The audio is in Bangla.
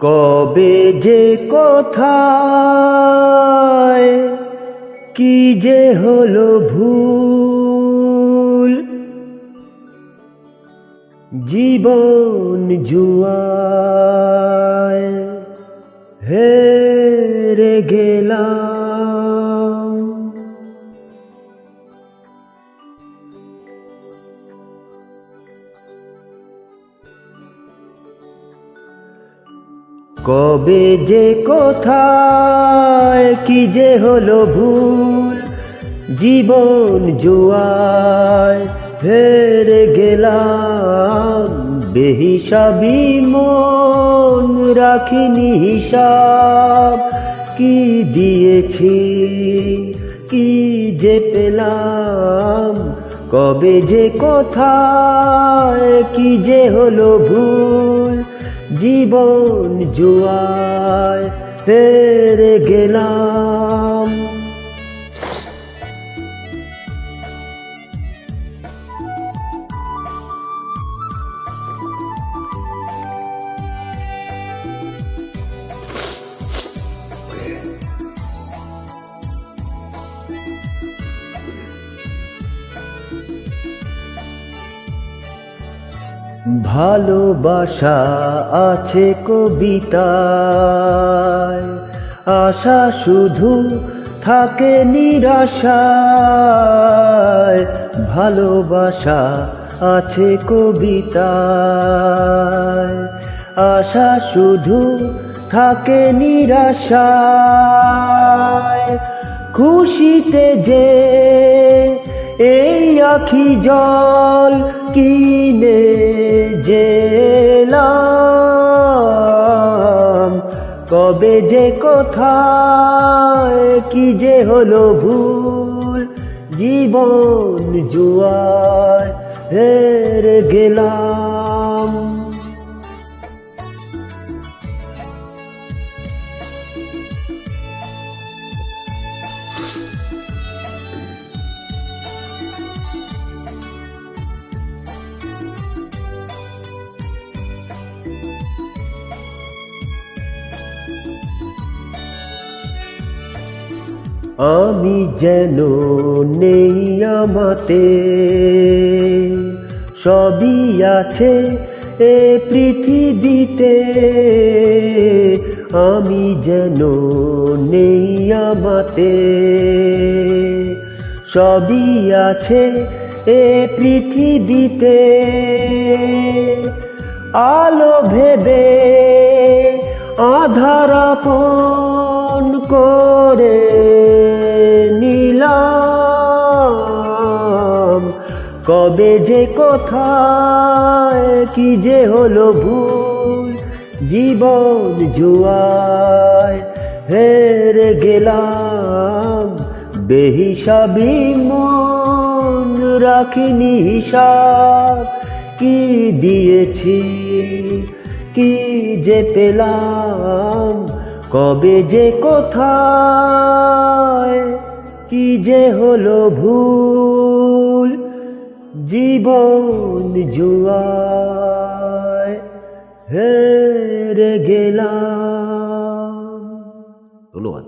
কবে যে কোথায় কি যে হলো ভুল, জীবন জুয়ায় হেরে গেলাম। কবে যে কোথায় কি যে হলো ভুল, জীবন জুয়ায় হেরে গেলাম। বেহিসাবি মন রাখিনি হিসাব, কি দিয়েছি কি যে পেলাম। কবে যে কোথায় কি যে হলো ভুল, জীবন জুয়ায় হেরে গেলাম। ভালোবাসা আছে কবিতায়, আশা শুধু থাকে নিরাশায়। ভালোবাসা আছে কবিতায়, আশা শুধু থাকে নিরাশায়। খুশিতে যে এই আখি জল কিনে যেলাম। কবে যে কোথায় কি যে হলো ভুল, জীবন জুয়ায় হেরে গেলাম। আমি যেন নেই আমাতে, সবই আছে এ পৃথিবীতে। আমি যেন নেই আমাতে, সবই আছে এ পৃথিবীতে। আলো ভেবে আধার আপন করে নিলাম। কবে যে কোথায় কি যে হলো ভুল, জীবন জুয়ায় হেরে গেলাম। বেহিসাবি মন রাখিনি হিসাব, কি দিয়েছি কি যে পেলাম। কবে যে কোথায় কি যে হলো ভুল, জীবন জুয়ায় হেরে গেলাম। ধন্যবাদ।